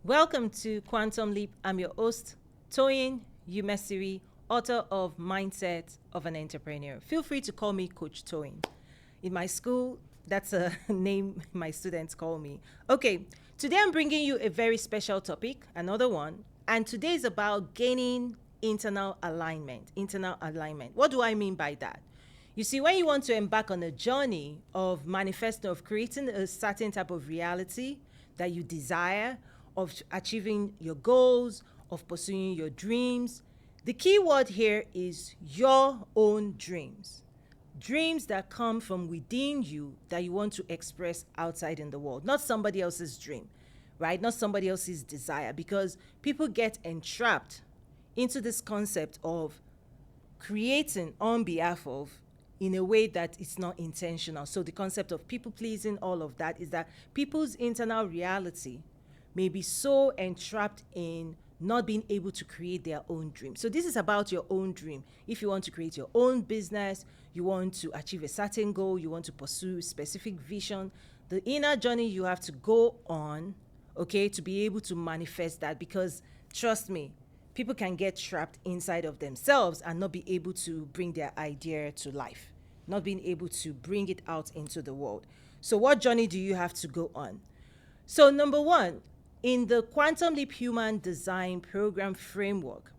Welcome to Quantum Leap. I'm your host, Toyin Umesiri, author of Mindset of an Entrepreneur. Feel free to call me Coach Toyin. In my school, that's a name my students call me. Okay, today I'm bringing you a very special topic, another one, and today is about gaining internal alignment. Internal alignment. What do I mean by that? You see, when you want to embark on a journey of manifesting, of creating a certain type of reality that you desire, of achieving your goals, of pursuing your dreams, the key word here is your own dreams. Dreams that come from within you that you want to express outside in the world, not somebody else's dream, right? Not somebody else's desire, because people get entrapped into this concept of creating on behalf of in a way that it's not intentional. So the concept of people pleasing, all of that, is that people's internal reality may be so entrapped in not being able to create their own dream. So this is about your own dream. If you want to create your own business, you want to achieve a certain goal, you want to pursue a specific vision, the inner journey you have to go on, okay, to be able to manifest that. Because trust me, people can get trapped inside of themselves and not be able to bring their idea to life, not being able to bring it out into the world. So what journey do you have to go on? So number one, in the Quantum Leap Human Design Program framework,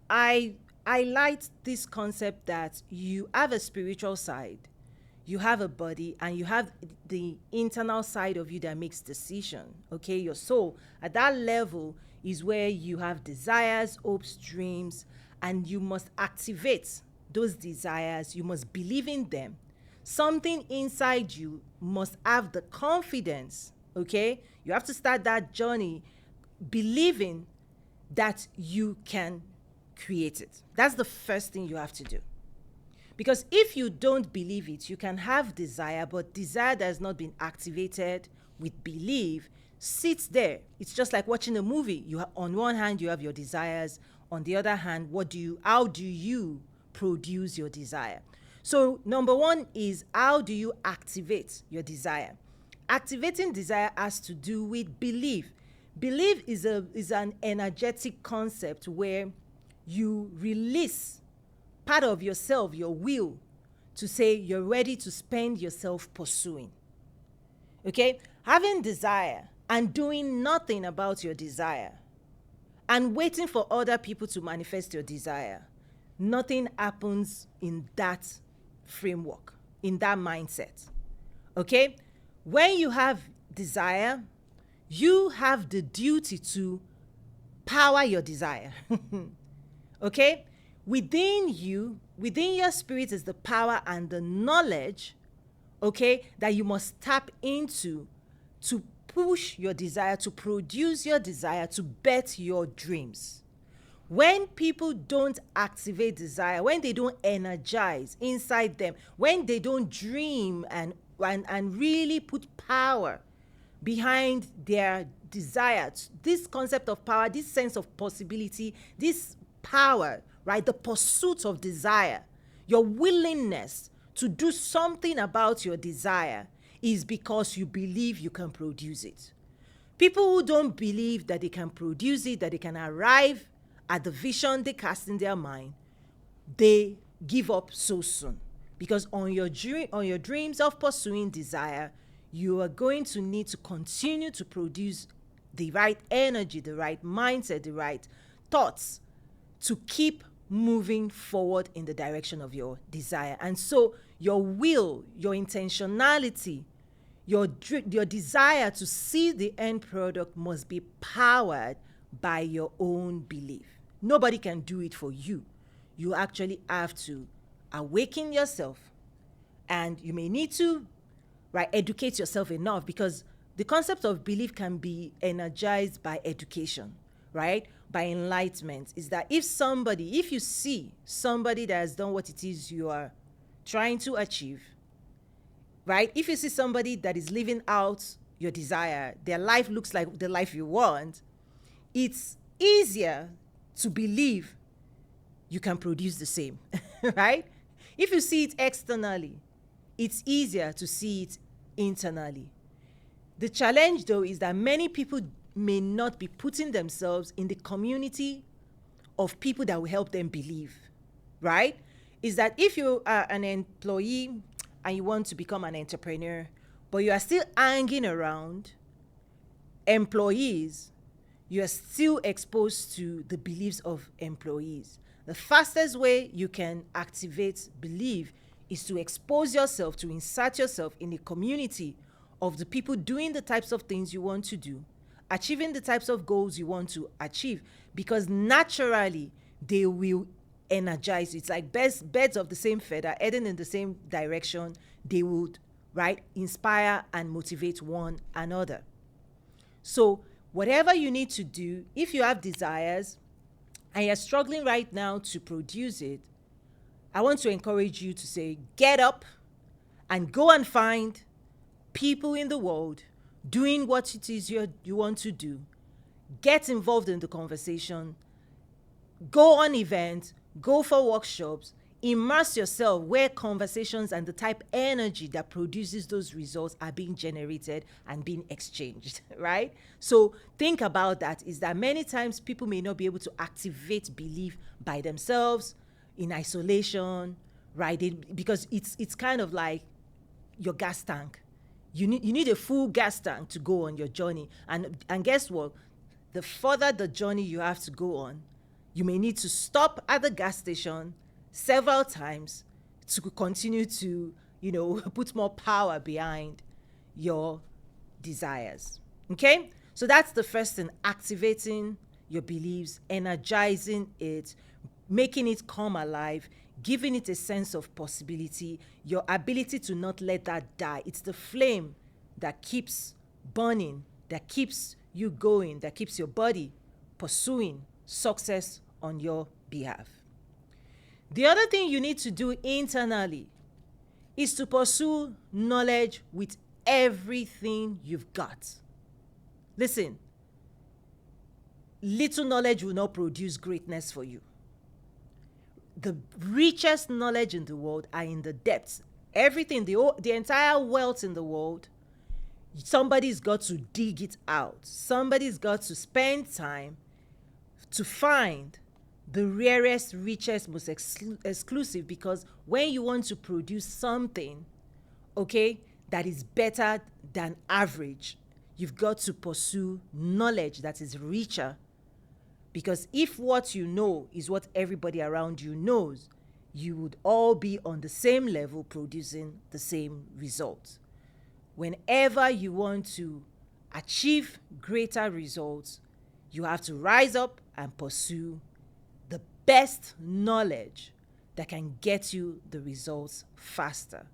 I highlight this concept that you have a spiritual side, you have a body, and you have the internal side of you that makes decision, okay? Your soul. At that level is where you have desires, hopes, dreams, and you must activate those desires. You must believe in them. Something inside you must have the confidence, okay? You have to start that journey believing that you can create it. That's the first thing you have to do. Because if you don't believe it, you can have desire, but desire that has not been activated with belief sits there. It's just like watching a movie. On one hand, you have your desires. On the other hand, how do you produce your desire? So number one is, how do you activate your desire? Activating desire has to do with belief. Belief is an energetic concept where you release part of yourself, your will, to say you're ready to spend yourself pursuing. Okay? Having desire and doing nothing about your desire and waiting for other people to manifest your desire, nothing happens in that framework, in that mindset. Okay? When you have desire, you have the duty to power your desire. Okay? Within you, within your spirit is the power and the knowledge, okay, that you must tap into to push your desire, to produce your desire, to bet your dreams. When people don't activate desire, when they don't energize inside them, when they don't dream and really put power behind their desires, this concept of power, this sense of possibility, this power, right? The pursuit of desire, your willingness to do something about your desire is because you believe you can produce it. People who don't believe that they can produce it, that they can arrive at the vision they cast in their mind, they give up so soon. Because on your dreams of pursuing desire, you are going to need to continue to produce the right energy, the right mindset, the right thoughts to keep moving forward in the direction of your desire. And so your will, your intentionality, your desire to see the end product must be powered by your own belief. Nobody can do it for you. You actually have to awaken yourself, and you may need to, right, educate yourself enough, because the concept of belief can be energized by education, right? By enlightenment. Is that if you see somebody that has done what it is you are trying to achieve, right? If you see somebody that is living out your desire, their life looks like the life you want, it's easier to believe you can produce the same, right? If you see it externally, it's easier to see it internally. The challenge, though, is that many people may not be putting themselves in the community of people that will help them believe, right? Is that if you are an employee and you want to become an entrepreneur, but you are still hanging around employees, you are still exposed to the beliefs of employees. The fastest way you can activate belief is to expose yourself, to insert yourself in a community of the people doing the types of things you want to do, achieving the types of goals you want to achieve, because naturally they will energize you. It's like birds of the same feather heading in the same direction. They would, right, inspire and motivate one another. So whatever you need to do, if you have desires and you're struggling right now to produce it, I want to encourage you to say, get up and go and find people in the world doing what it is you want to do. Get involved in the conversation. Go on events, go for workshops, immerse yourself where conversations and the type energy that produces those results are being generated and being exchanged, right? So think about that, is that many times people may not be able to activate belief by themselves in isolation, right? Because it's kind of like your gas tank. You need a full gas tank to go on your journey. And guess what? The further the journey you have to go on, you may need to stop at the gas station several times to continue to, put more power behind your desires. Okay? So that's the first thing, activating your beliefs, energizing it, making it come alive, giving it a sense of possibility, your ability to not let that die. It's the flame that keeps burning, that keeps you going, that keeps your body pursuing success on your behalf. The other thing you need to do internally is to pursue knowledge with everything you've got. Listen, little knowledge will not produce greatness for you. The richest knowledge in the world are in the depths. Everything, the entire wealth in the world, somebody's got to dig it out. Somebody's got to spend time to find the rarest, richest, most exclusive, because when you want to produce something, okay, that is better than average, you've got to pursue knowledge that is richer. Because if what you know is what everybody around you knows, you would all be on the same level producing the same results. Whenever you want to achieve greater results, you have to rise up and pursue the best knowledge that can get you the results faster.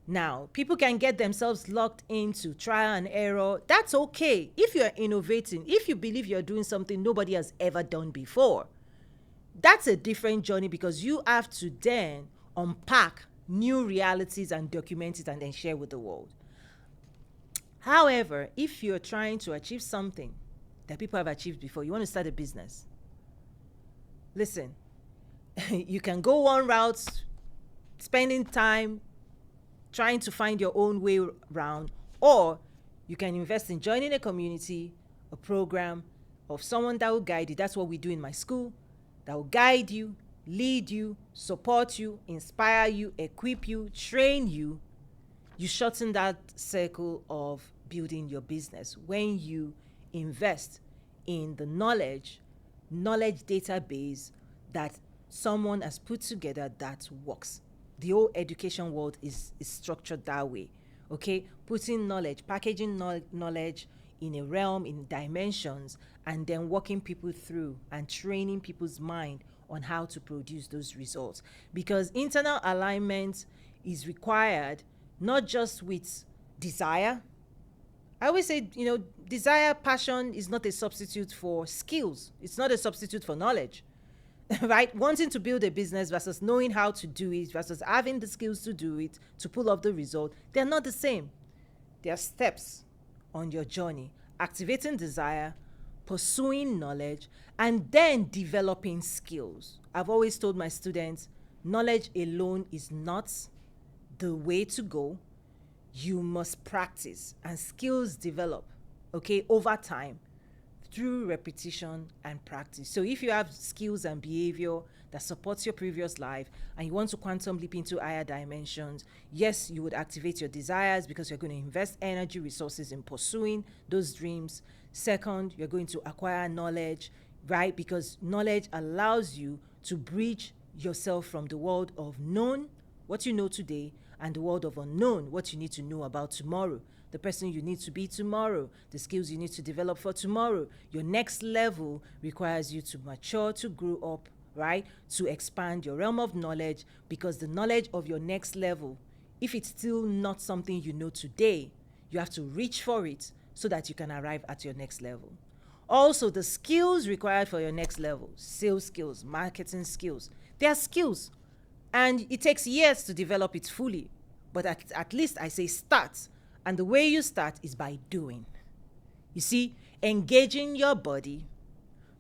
Now, people can get themselves locked into trial and error. That's okay. If you're innovating, if you believe you're doing something nobody has ever done before, that's a different journey, because you have to then unpack new realities and document it and then share with the world. However, if you're trying to achieve something that people have achieved before, you want to start a business, listen, you can go one route, spending time trying to find your own way around, or you can invest in joining a community, a program of someone that will guide you. That's what we do in my school, that will guide you, lead you, support you, inspire you, equip you, train you. You shorten that circle of building your business when you invest in the knowledge database that someone has put together that works. The whole education world is structured that way, okay? Putting knowledge, packaging knowledge in a realm, in dimensions, and then walking people through and training people's mind on how to produce those results. Because internal alignment is required, not just with desire. I always say, desire, passion is not a substitute for skills. It's not a substitute for knowledge. Right? Wanting to build a business versus knowing how to do it versus having the skills to do it, to pull off the result, they're not the same. They are steps on your journey. Activating desire, pursuing knowledge, and then developing skills. I've always told my students, knowledge alone is not the way to go. You must practice, and skills develop okay, over time through repetition and practice. So if you have skills and behavior that supports your previous life and you want to quantum leap into higher dimensions, yes, you would activate your desires because you're going to invest energy, resources in pursuing those dreams. Second, you're going to acquire knowledge, right? Because knowledge allows you to bridge yourself from the world of known, what you know today, and the world of unknown, what you need to know about tomorrow, the person you need to be tomorrow, the skills you need to develop for tomorrow. Your next level requires you to mature, to grow up, right? To expand your realm of knowledge, because the knowledge of your next level, if it's still not something you know today, you have to reach for it so that you can arrive at your next level. Also, the skills required for your next level, sales skills, marketing skills, they are skills. And it takes years to develop it fully. But at least I say start. And the way you start is by doing. You see, engaging your body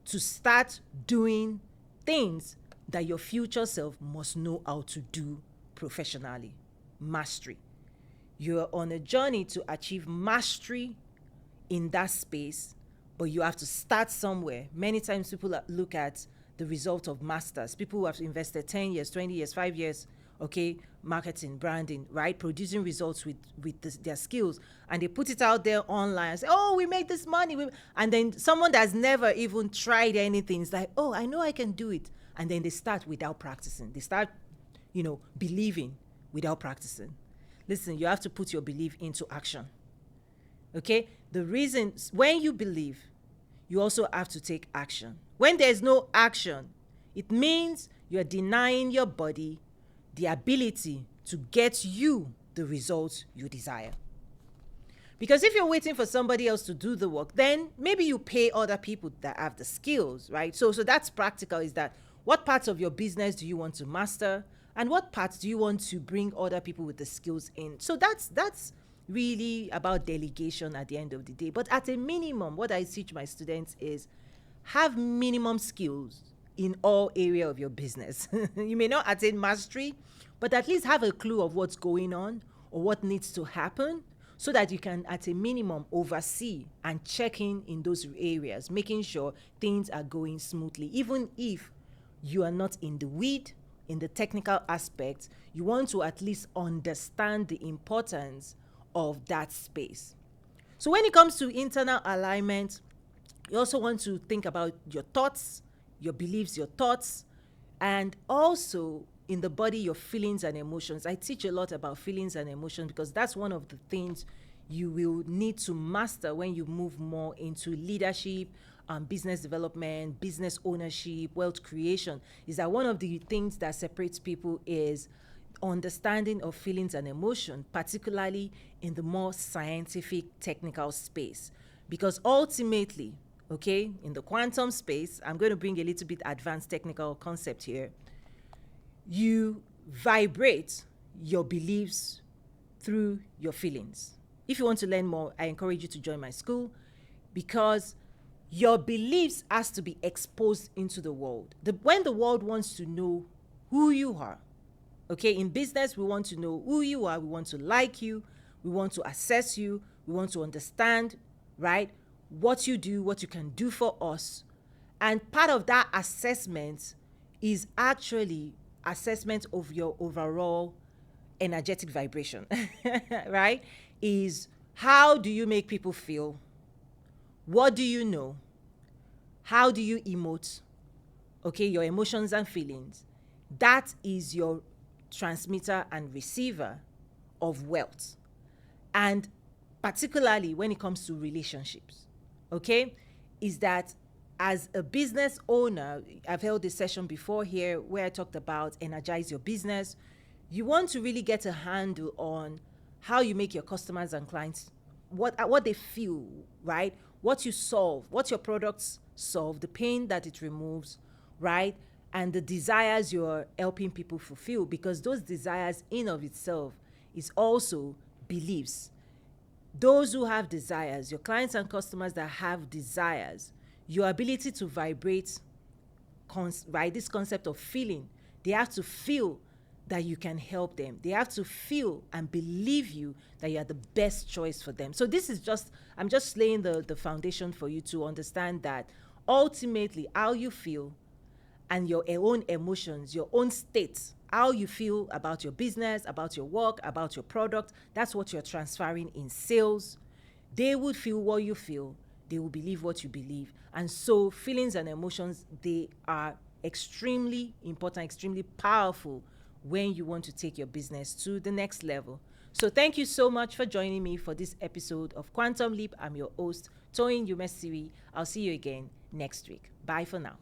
to start doing things that your future self must know how to do professionally. Mastery. You're on a journey to achieve mastery in that space, but you have to start somewhere. Many times people look at the result of masters, people who have invested 10 years, 20 years, 5 years, okay, marketing, branding, right, producing results with their skills, and they put it out there online and say, oh, we made this money, and then someone that's never even tried anything is like, oh, I know I can do it, and then they start without practicing. They start, believing without practicing. Listen, you have to put your belief into action, okay? The reason, when you believe, you also have to take action. When there's no action, it means you're denying your body the ability to get you the results you desire. Because if you're waiting for somebody else to do the work, then maybe you pay other people that have the skills, right? So that's practical. Is that what parts of your business do you want to master, and what parts do you want to bring other people with the skills in? So that's really about delegation at the end of the day. But at a minimum, what I teach my students is have minimum skills in all area of your business. You may not attain mastery, but at least have a clue of what's going on or what needs to happen, so that you can, at a minimum, oversee and check in those areas, making sure things are going smoothly. Even if you are not in the weed, in the technical aspects, you want to at least understand the importance of that space. So when it comes to internal alignment, you also want to think about your thoughts, your beliefs, your thoughts, and also in the body, your feelings and emotions. I teach a lot about feelings and emotions because that's one of the things you will need to master when you move more into leadership, business development, business ownership, wealth creation. Is that one of the things that separates people is understanding of feelings and emotion, particularly in the more scientific, technical space. Because ultimately, okay, in the quantum space, I'm going to bring a little bit advanced technical concept here. You vibrate your beliefs through your feelings. If you want to learn more, I encourage you to join my school, because your beliefs has to be exposed into the world. When the world wants to know who you are, okay, in business, we want to know who you are. We want to like you. We want to assess you. We want to understand, right, what you do, what you can do for us. And part of that assessment is actually assessment of your overall energetic vibration, right? Is how do you make people feel? What do you know? How do you emote? Okay, your emotions and feelings. That is your transmitter and receiver of wealth. And particularly when it comes to relationships, okay, is that as a business owner, I've held this session before here where I talked about energize your business. You want to really get a handle on how you make your customers and clients, what they feel, right? What you solve, what your products solve, the pain that it removes, right? And the desires you're helping people fulfill, because those desires in of itself is also beliefs. Those who have desires, your clients and customers that have desires, your ability to vibrate, right, this concept of feeling, they have to feel that you can help them. They have to feel and believe you that you are the best choice for them. So this is just, I'm just laying the foundation for you to understand that ultimately how you feel and your own emotions, your own state, how you feel about your business, about your work, about your product, that's what you're transferring in sales. They would feel what you feel, they will believe what you believe. And so feelings and emotions, they are extremely important, extremely powerful when you want to take your business to the next level. So thank you so much for joining me for this episode of Quantum Leap. I'm your host, Toyin Umesiri. I'll see you again next week. Bye for now.